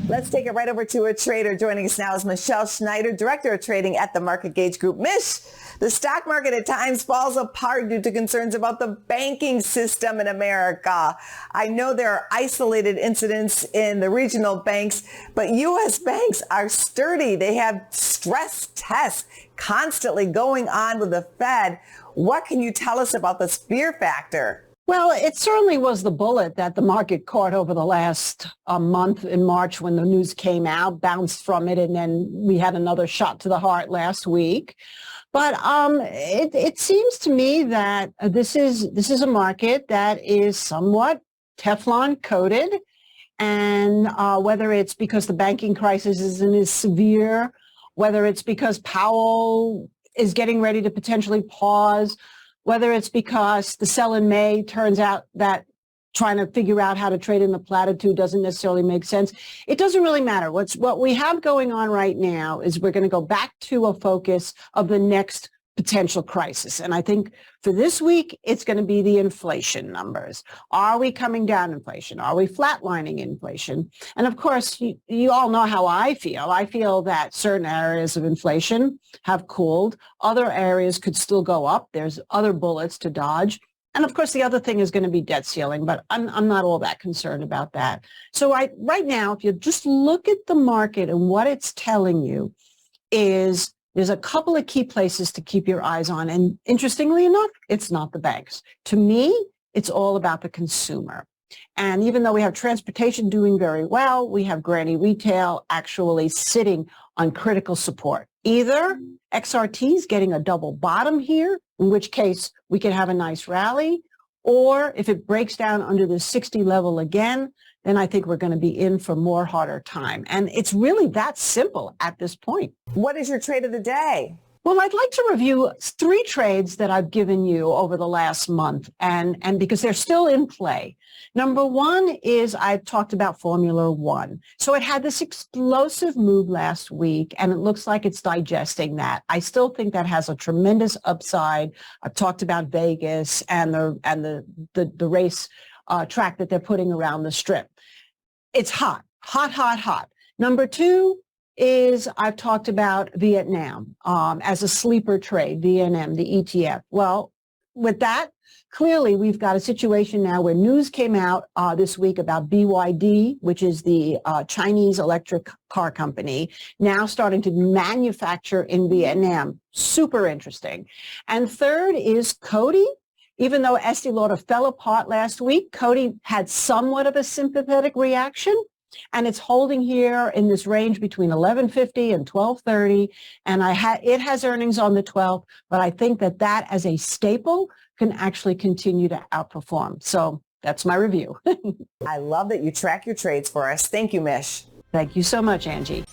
Let's take it right over to a trader. Joining us now is Michelle Schneider, Director of Trading at the Market Gauge Group. Mish, the stock market at times falls apart due to concerns about the banking system in America. I know there are isolated incidents in the regional banks, but U.S. banks are sturdy. They have stress tests constantly going on with the Fed. What can you tell us about this fear factor? Well, it certainly was the bullet that the market caught over the last month in March when the news came out, bounced from it, and then we had another shot to the heart last week. But it seems to me that this is a market that is somewhat Teflon coated, and whether it's because the banking crisis isn't as severe, whether it's because Powell is getting ready to potentially pause, whether it's because the sell in May turns out that trying to figure out how to trade in the platitude doesn't necessarily make sense. It doesn't really matter. What we have going on right now is we're going to go back to a focus of the next potential crisis. And I think for this week, it's going to be the inflation numbers. Are we coming down inflation? Are we flatlining inflation? And of course, you all know how I feel. I feel that certain areas of inflation have cooled. Other areas could still go up. There's other bullets to dodge. And of course, the other thing is going to be debt ceiling, but I'm not all that concerned about that. So right now, if you just look at the market and what it's telling you is there's a couple of key places to keep your eyes on. And interestingly enough, it's not the banks. To me, it's all about the consumer. And even though we have transportation doing very well, we have granny retail actually sitting on critical support. Either XRT is getting a double bottom here, in which case we could have a nice rally, or if it breaks down under the 60 level again, then I think we're going to be in for more harder time. And it's really that simple at this point. What is your trade of the day? Well, I'd like to review 3 trades that I've given you over the last month, and because they're still in play. Number one is I've talked about Formula One. So it had this explosive move last week, and it looks like it's digesting that. I still think that has a tremendous upside. I've talked about Vegas and the race track that they're putting around the strip. It's hot, hot, hot, hot. Number 2 is I've talked about Vietnam as a sleeper trade, VNM, the ETF. Well, with that, clearly we've got a situation now where news came out this week about BYD, which is the Chinese electric car company, now starting to manufacture in Vietnam. Super interesting. And third is Coty. Even though Estee Lauder fell apart last week, Coty had somewhat of a sympathetic reaction, and it's holding here in this range between 11.50 and 12.30, and it has earnings on the 12th, but I think that as a staple can actually continue to outperform. So that's my review. I love that you track your trades for us. Thank you, Mish. Thank you so much, Angie.